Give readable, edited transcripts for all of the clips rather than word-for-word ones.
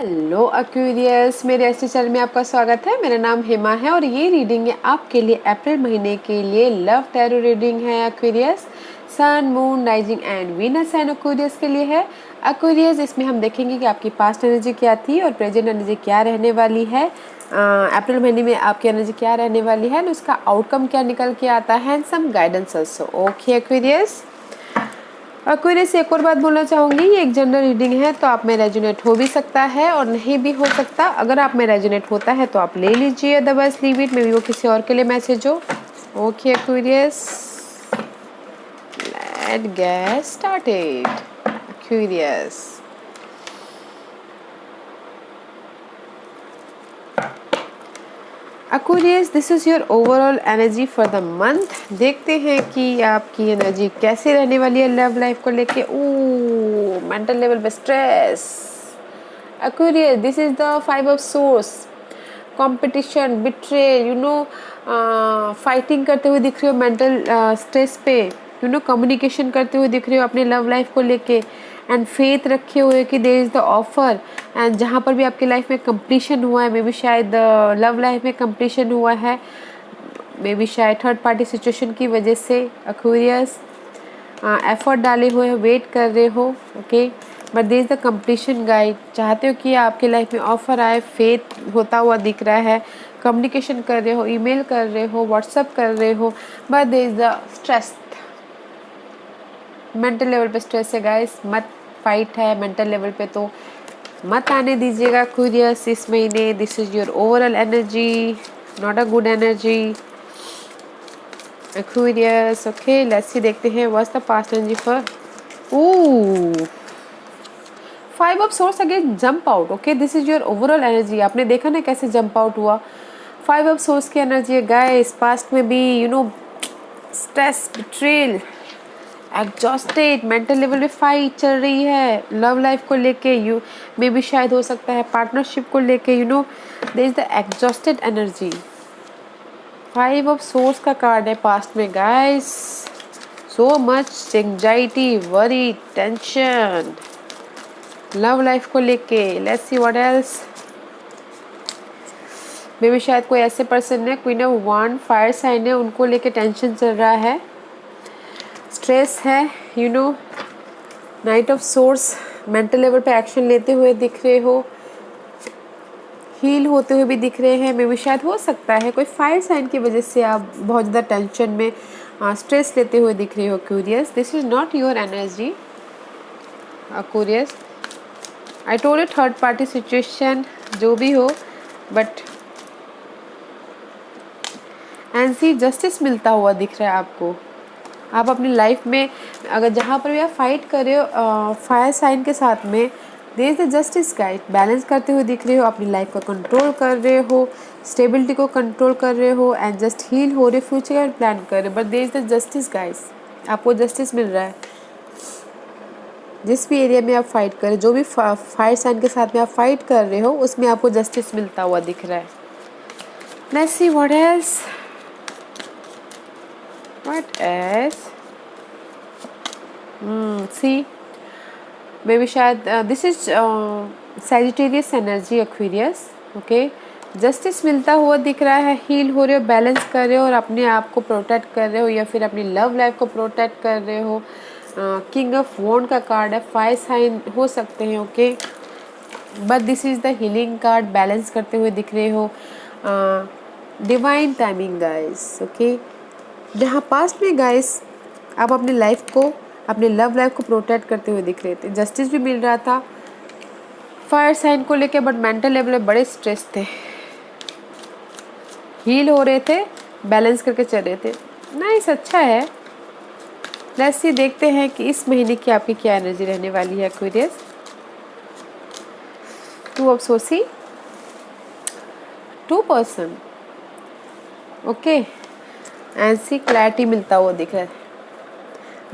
Hello Aquarius, मेरे astro channel में आपका स्वागत है। मेरा नाम हेमा है और ये रीडिंग है आपके लिए अप्रैल महीने के लिए लव टैरो रीडिंग है। Aquarius sun, moon, rising and Venus and Aquarius के लिए है। एक्वेरियस इसमें हम देखेंगे कि आपकी पास्ट एनर्जी क्या थी और प्रेजेंट एनर्जी क्या रहने वाली है। अप्रैल महीने में आपकी एनर्जी क्या रहने वाली है और उसका आउटकम क्या निकल के आता है and some guidance also. Okay Aquarius, Aquarius से एक और बात बोलना चाहूँगी, ये एक जनरल रीडिंग है तो आप में रेजोनेट हो भी सकता है और नहीं भी हो सकता। अगर आप में रेजोनेट होता है तो आप ले लीजिए, otherwise leave it, may be वो किसी और के लिए मैसेज हो। Okay Aquarius, let get started. Aquarius, Aquarius this is your overall energy for the month. देखते हैं कि आपकी एनर्जी कैसे रहने वाली है लव लाइफ को लेके। ओ मेंटल लेवल पे stress. Aquarius this is the 5 of source, competition, betrayal, fighting करते हुए दिख रहे हो मेंटल स्ट्रेस पे, कम्युनिकेशन करते हुए दिख रहे हो अपने लव लाइफ को लेके एंड फेथ रखे हुए कि there is the offer. And जहाँ पर भी आपकी लाइफ में कंप्लीशन हुआ है, मे बी शायद लव लाइफ में कंप्लीशन हुआ है, मे बी शायद थर्ड पार्टी सिचुएशन की वजह से एक्वेरियस एफर्ट डाले हुए हो, वेट कर रहे हो। Okay, but there is the completion guide. चाहते हो कि आपके लाइफ में ऑफर आए, फेथ होता हुआ दिख रहा है, कम्युनिकेशन कर रहे हो, ईमेल कर रहे हो, व्हाट्सअप कर रहे हो, but there is the stress. Mental level पे स्ट्रेस है गाइस, मत फाइट है मेंटल लेवल पे, तो मत आने दीजिएगा एक्वेरियस इस महीने। This is your overall energy, not a good energy Aquarius. Okay, let's see, देखते हैं what's the past energy for. Oh, 5 of swords again jump out. Okay, this is your overall energy. आपने देखा ना कैसे jump out हुआ। 5 of source की energy है guys. Past में भी stress, betrayal, exhausted, mental level पे फाइट चल रही है लव लाइफ को लेके। यू मे भी शायद हो सकता है पार्टनरशिप को लेके, there is the exhausted energy. 5 of swords का कार्ड है पास्ट में guys. So much anxiety, worry, tension love life को लेके। Let's see what else. मे भी शायद कोई ऐसे पर्सन है, queen of wand, fire sign है, उनको लेके टेंशन चल रहा है, स्ट्रेस है। Knight of swords, mental level पे एक्शन लेते हुए दिख रहे हो, हील होते हुए भी दिख रहे हैं। मे भी शायद हो सकता है कोई फायर साइन की वजह से आप बहुत ज़्यादा टेंशन में, स्ट्रेस लेते हुए दिख रहे हो Aquarius. This is not your energy Aquarius. I told you third party situation जो भी हो, बट एनसी जस्टिस मिलता हुआ दिख रहा है आपको। आप अपनी लाइफ में अगर जहाँ पर भी आप फाइट कर रहे हो फायर साइन के साथ में, there is the justice guide. Balance करते हुए दिख रहे हो, अपनी लाइफ को कंट्रोल कर रहे हो, स्टेबिलिटी को कंट्रोल कर रहे हो एंड जस्ट हील हो रहे, फ्यूचर का प्लान कर रहे हो, but there is the justice guys. आपको जस्टिस मिल रहा है जिस भी एरिया में आप फाइट कर रहे हो, जो भी फायर साइन के साथ में आप फाइट कर रहे हो उसमें आपको जस्टिस मिलता हुआ दिख रहा है। Let's see what else, what else. See may B शायद this is Sagittarius energy Aquarius. Okay, justice मिलता हुआ दिख रहा है, हील हो रहे हो, बैलेंस कर रहे हो और अपने आप को प्रोटेक्ट कर रहे हो या फिर अपनी लव लाइफ को प्रोटेक्ट कर रहे हो। किंग ऑफ वॉन्ड का कार्ड है, फायर साइन हो सकते हैं। Okay, but this is the healing card, balance करते हुए दिख रहे हो, डिवाइन टाइमिंग गाइस। ओके, जहाँ पास्ट में गाइस आप अपनी लाइफ को, अपने लव लाइफ को प्रोटेक्ट करते हुए दिख रहे थे, जस्टिस भी मिल रहा था फायर साइन को लेके, बट मेंटल लेवल में बड़े स्ट्रेस थे, हील हो रहे थे, बैलेंस करके चल रहे थे। नाइस, अच्छा है। लेट्स सी, देखते हैं कि इस महीने की आपकी क्या एनर्जी रहने वाली है Aquarius. 2 of swords, 2 person. Okay, and see clarity मिलता हुआ दिख रहा है।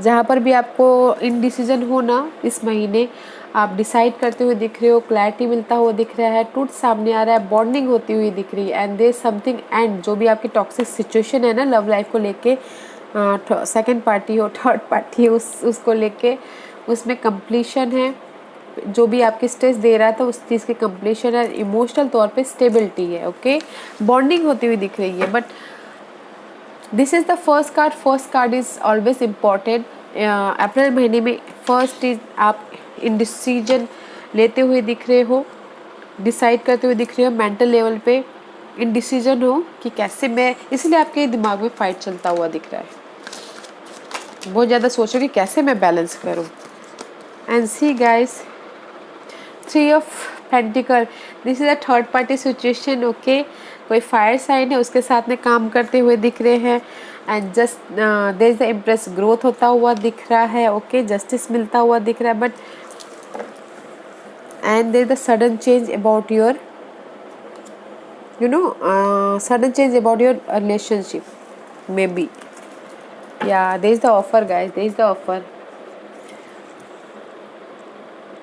जहाँ पर भी आपको इनडिसीजन हो ना, इस महीने आप डिसाइड करते हुए दिख रहे हो, क्लैरिटी मिलता हुआ दिख रहा है, ट्रूथ सामने आ रहा है, बॉन्डिंग होती हुई दिख रही है एंड देयर समथिंग एंड। जो भी आपकी टॉक्सिक सिचुएशन है ना लव लाइफ को लेके, सेकंड पार्टी हो, थर्ड पार्टी हो, उसको लेके उसमें कंप्लीशन है, जो भी आपके स्ट्रेस दे रहा था उस चीज़ की कंप्लीशन है, इमोशनल तौर पे स्टेबिलिटी है। ओके, बॉन्डिंग होती हुई दिख रही है। But this is the first card is always important. April महीने में फर्स्ट इज आप इंडिसीजन लेते हुए दिख रहे हो, डिसाइड करते हुए दिख रहे हो, मेंटल लेवल पे इंडिसीजन हो कि कैसे मैं, इसलिए आपके दिमाग में फाइट चलता हुआ दिख रहा है। बहुत ज़्यादा सोचो कि कैसे मैं बैलेंस करूं। And see guys, 3 of pentacle, this is a third party situation. Okay, कोई फायर साइन है उसके साथ में काम करते हुए दिख रहे हैं। And just there is the impress growth होता हुआ दिख रहा है। ओके, जस्टिस मिलता हुआ दिख रहा है। But and there is the sudden change about your sudden change about your relationship maybe. Yeah, there is the offer guys, there is the offer.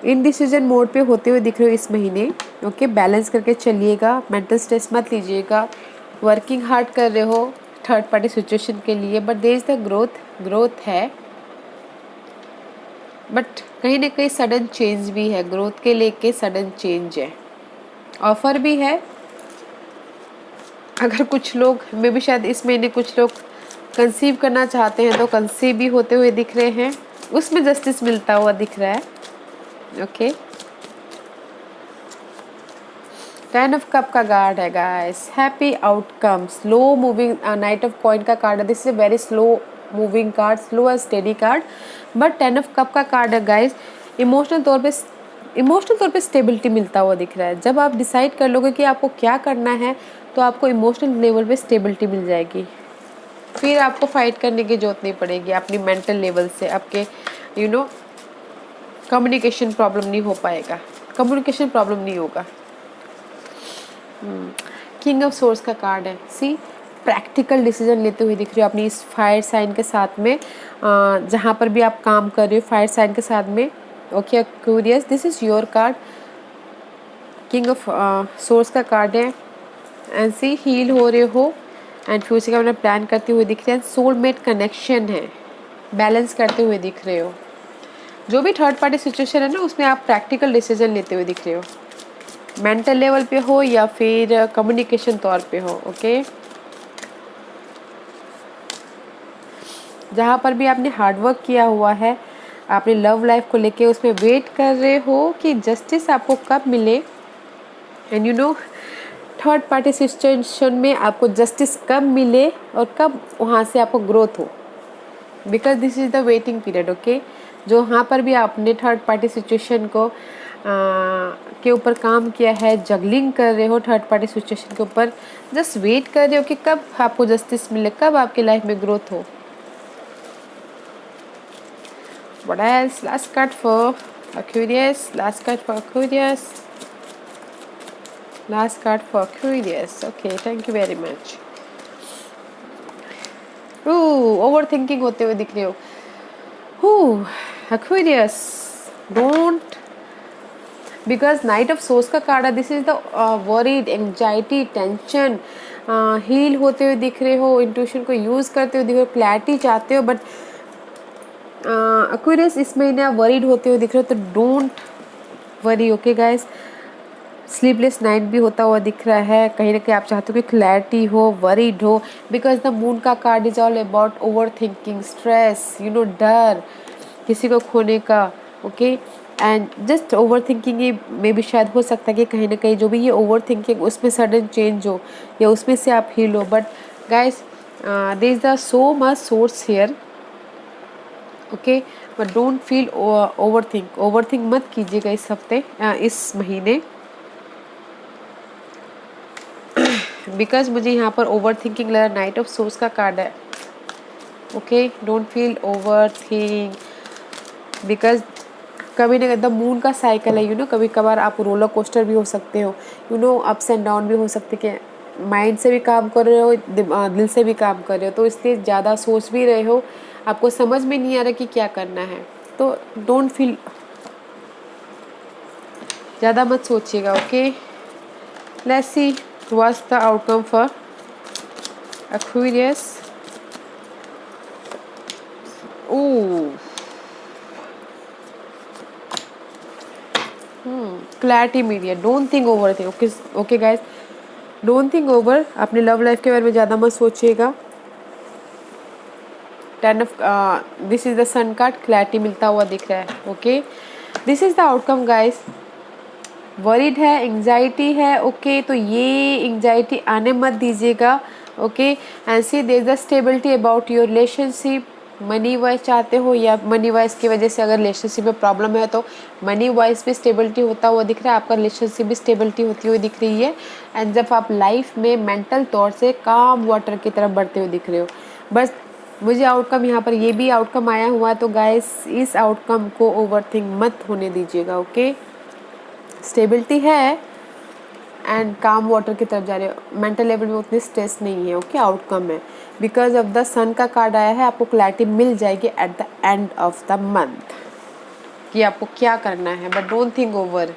Indecision mode पे होते हुए दिख रहे हो इस महीने। ओके, बैलेंस करके चलिएगा, मेंटल स्ट्रेस मत लीजिएगा, वर्किंग हार्ड कर रहे हो थर्ड पार्टी सिचुएशन के लिए। But there is the growth है, बट कहीं ना कहीं सडन चेंज भी है, ग्रोथ के लेके सडन चेंज है, ऑफर भी है। अगर कुछ लोग मे भी शायद इस महीने कुछ लोग कंसीव करना चाहते हैं तो कंसीव भी होते हुए दिख रहे हैं, उसमें जस्टिस मिलता हुआ दिख रहा है। ओके, 10 ऑफ कप का कार्ड है guys, happy outcome, slow moving. Night of coin का कार्ड है, this is a very slow moving card, slow and steady card. But 10 of cup का कार्ड है गाइस, इमोशनल तौर पे स्टेबिलिटी मिलता हुआ दिख रहा है। जब आप डिसाइड कर लोगे कि आपको क्या करना है तो आपको इमोशनल लेवल पे स्टेबिलिटी मिल जाएगी, फिर आपको फाइट करने की जरूरत नहीं पड़ेगी अपनी मेंटल लेवल से। आपके कम्युनिकेशन प्रॉब्लम नहीं हो पाएगा, कम्युनिकेशन प्रॉब्लम नहीं होगा। किंग ऑफ सोर्स का कार्ड है, सी प्रैक्टिकल डिसीजन लेते हुए दिख रही हो अपनी इस फायर साइन के साथ में, जहाँ पर भी आप काम कर रहे हो फायर साइन के साथ में। Okay curious, this is your card, king of swords का कार्ड है। एंड सी हील हो रहे हो एंड फ्यूचर का अपना प्लान करते हुए दिख रहे हैं। सोलमेट कनेक्शन है, बैलेंस करते हुए दिख रहे हो। जो भी थर्ड पार्टी सिचुएशन है ना उसमें आप प्रैक्टिकल डिसीजन लेते हुए दिख रहे हो, मेंटल लेवल पे हो या फिर कम्युनिकेशन तौर पे हो। ओके, जहाँ पर भी आपने हार्डवर्क किया हुआ है आपने लव लाइफ को लेके, उसमें वेट कर रहे हो कि जस्टिस आपको कब मिले। एंड थर्ड पार्टी सिचुएशन में आपको जस्टिस कब मिले और कब वहाँ से आपको ग्रोथ हो, because this is the waiting period. Okay, जो वहाँ पर भी आपने थर्ड पार्टी सिचुएशन को के ऊपर काम किया है, जगलिंग कर रहे हो थर्ड पार्टी सिचुएशन के ऊपर, जस्ट वेट कर रहे हो कि कब आपको जस्टिस मिले, कब आपकी लाइफ में ग्रोथ हो। What else? Last card for Aquarius. Last card for Aquarius. Last card for Aquarius. Okay, thank you very much. Overthinking होते हुए दिख रहे हो। Aquarius, don't, because Knight of Swords का कार्ड है, this is the worried, anxiety, tension, heal होते हुए दिख रहे हो, इंट्यूशन को यूज करते हुए दिख रहे हो, क्लैरिटी चाहते हो। बट एक्वेरियस इस महीने आप वरीड होते हुए दिख रहे हो, तो don't worry. Okay guys, sleepless night भी होता हुआ दिख रहा है, कहीं ना कहीं आप चाहते हो कि क्लैरिटी हो, वरीड हो, बिकॉज द मून का card is all about over thinking, stress, डर किसी को खोने का। Okay, and just over thinking में भी शायद हो सकता है कि कहीं ना कहीं जो भी ये ओवर थिंकिंग उसमें सडन चेंज हो या उसमें से आप हील हो। But guys, there is the so much swords here. Okay, but don't feel overthink मत कीजिएगा इस हफ्ते, इस महीने, बिकॉज मुझे यहाँ पर ओवर थिंकिंग लगा, नाइट ऑफ सोर्स का कार्ड है। Okay, don't feel over think, because कभी ना द मून का साइकिल है, कभी कभार आप रोलर कोस्टर भी हो सकते हो, अप्स एंड डाउन भी हो सकते कि माइंड से भी काम कर रहे हो, दिल से भी काम कर रहे हो, तो इसलिए ज़्यादा सोच भी रहे हो, आपको समझ में नहीं आ रहा कि क्या करना है, तो डोंट फील, ज़्यादा मत सोचिएगा। Okay, let's see what's the outcome for Aquarius. Clarity मिली है। Don't think over think, okay okay guys, don't think over. अपनी लव लाइफ के बारे में ज़्यादा मत सोचिएगा। 10 of this is the sun card, clarity मिलता हुआ दिख रहा है। Okay, this is the outcome guys. Worried है, एंग्जाइटी है, ओके तो ये एंग्जाइटी आने मत दीजिएगा। Okay, and see there is the stability about your relationship. Money wise चाहते हो या मनी वाइज की वजह से अगर रिलेशनशिप में प्रॉब्लम है तो मनी वाइज भी स्टेबिलिटी होता हुआ दिख रहा है, आपका रिलेशनशिप भी स्टेबिलिटी होती हुई दिख रही है। एंड जब आप लाइफ में मेंटल तौर से काम वाटर की तरफ बढ़ते हुए दिख रहे हो। बस मुझे आउटकम यहाँ पर ये भी आउटकम आया हुआ, तो गाइस इस आउटकम को ओवरथिंक मत होने दीजिएगा। ओके, स्टेबिलिटी है एंड काम वाटर की तरफ जा रहे हो, मेंटल लेवल में उतनी स्ट्रेस नहीं है। ओके, आउटकम है बिकॉज ऑफ द सन का कार्ड आया है। आपको क्लैरिटी मिल जाएगी at the end of the month कि आपको क्या करना है, but don't think over.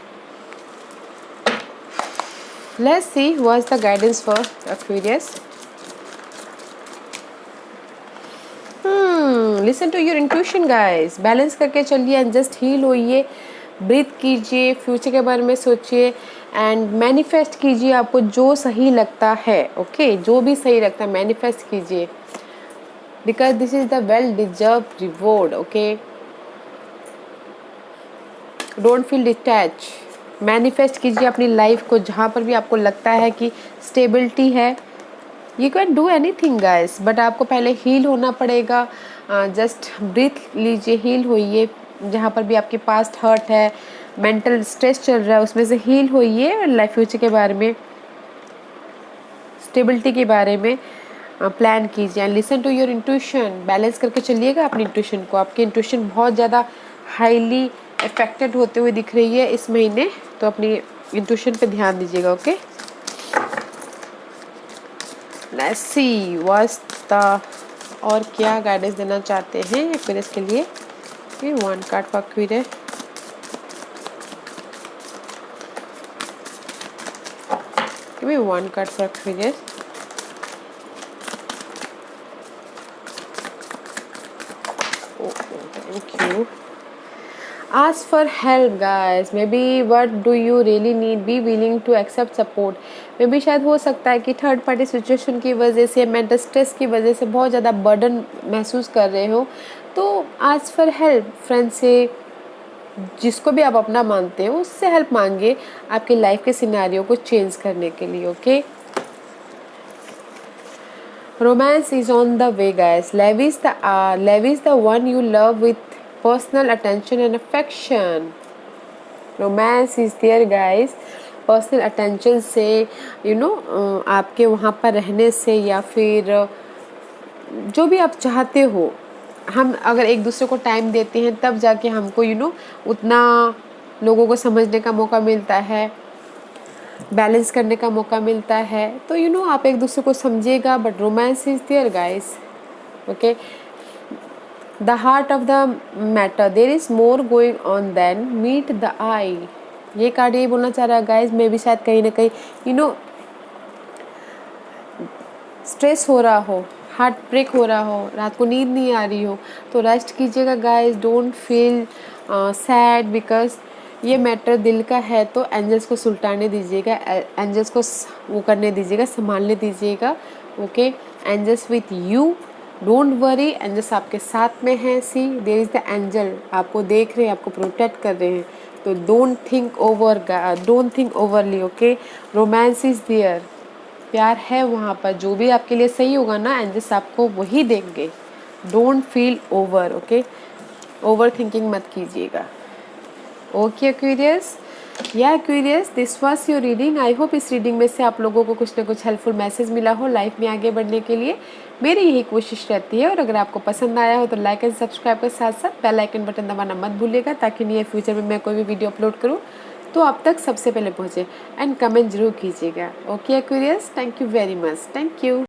Let's see what is the guidance for Aquarius. Listen to your intuition guys, balance करके चलिए एंड जस्ट हील होइए, ब्रीथ कीजिए, फ्यूचर के बारे में सोचिए एंड मैनिफेस्ट कीजिए आपको जो सही लगता है। ओके, जो भी सही लगता है मैनिफेस्ट कीजिए because this is the well deserve reward. Okay, don't feel detach, manifest कीजिए अपनी लाइफ को जहाँ पर भी आपको लगता है कि स्टेबिलिटी है। You can do any thing guys, but आपको पहले हील होना पड़ेगा। जस्ट ब्रीथ लीजिए, हील होइए, जहाँ पर भी आपके पास्ट हर्ट है, मेंटल स्ट्रेस चल रहा है उसमें से हील होइए और लाइफ फ्यूचर के बारे में, स्टेबिलिटी के बारे में प्लान कीजिए and listen to your intuition. Balance करके चलिएगा अपनी इंट्यूशन को। आपकी इंट्यूशन बहुत ज़्यादा हाईली अफेक्टेड होते हुए दिख रही है इस महीने, तो अपनी इंट्यूशन पे ध्यान दीजिएगा। ओके, लेट्स सी व्हाट्स और क्या गाइडेंस देना चाहते हैं एक्वेरियस के लिए। One card for Aquarius. Give me one card for Aquarius. Thank you. Ask for help guys, maybe what do you really need, be willing to accept support। मे भी शायद हो सकता है कि थर्ड पार्टी सिचुएशन की वजह से, मेंटल स्ट्रेस की वजह से बहुत ज़्यादा बर्डन महसूस कर रहे हो, तो आस्क फॉर हेल्प। फ्रेंड से, जिसको भी आप अपना मानते हो उससे हेल्प मांगिए आपकी लाइफ के सिनेरियो को चेंज करने के लिए। Okay, romance is on the way guys, lavish the one you love with personal attention and affection। romance is there guys, personal attention से आपके वहाँ पर रहने से या फिर जो भी आप चाहते हो, हम अगर एक दूसरे को टाइम देते हैं तब जाके हमको उतना लोगों को समझने का मौका मिलता है, बैलेंस करने का मौका मिलता है। तो आप एक दूसरे को समझिएगा, but romance is there guys. Okay, the heart of the matter, there is more going on than meet the eye. ये कार्ड यही बोलना चाह रहा है गाइस। मे भी शायद कहीं ना कहीं स्ट्रेस हो रहा हो, हार्ट ब्रेक हो रहा हो, रात को नींद नहीं आ रही हो, तो रेस्ट कीजिएगा guys. Don't feel sad because ये मैटर दिल का है, तो एंजल्स को सुलटाने दीजिएगा, एंजल्स को वो करने दीजिएगा, संभालने दीजिएगा। Okay, angels with you, don't worry, angels आपके साथ में हैं। See there is the angel, आपको देख रहे हैं, आपको प्रोटेक्ट कर रहे हैं, तो don't think overly. Okay, romance is there, प्यार है वहाँ पर, जो भी आपके लिए सही होगा ना एंजल्स आपको वही देंगे। Don't feel over. Okay, over thinking मत कीजिएगा। ओके एक्वेरियस, या Aquarius, this was your reading. I hope इस रीडिंग में से आप लोगों को कुछ ना कुछ हेल्पफुल मैसेज मिला हो लाइफ में आगे बढ़ने के लिए। मेरी यही कोशिश रहती है, और अगर आपको पसंद आया हो तो लाइक एंड सब्सक्राइब के साथ साथ बेल आइकन बटन दबाना मत भूलिएगा, ताकि नियर फ्यूचर में मैं कोई भी वीडियो अपलोड करूँ तो आप तक सबसे पहले पहुँचे। एंड कमेंट जरूर कीजिएगा। Okay Aquarius, thank you very much, thank you.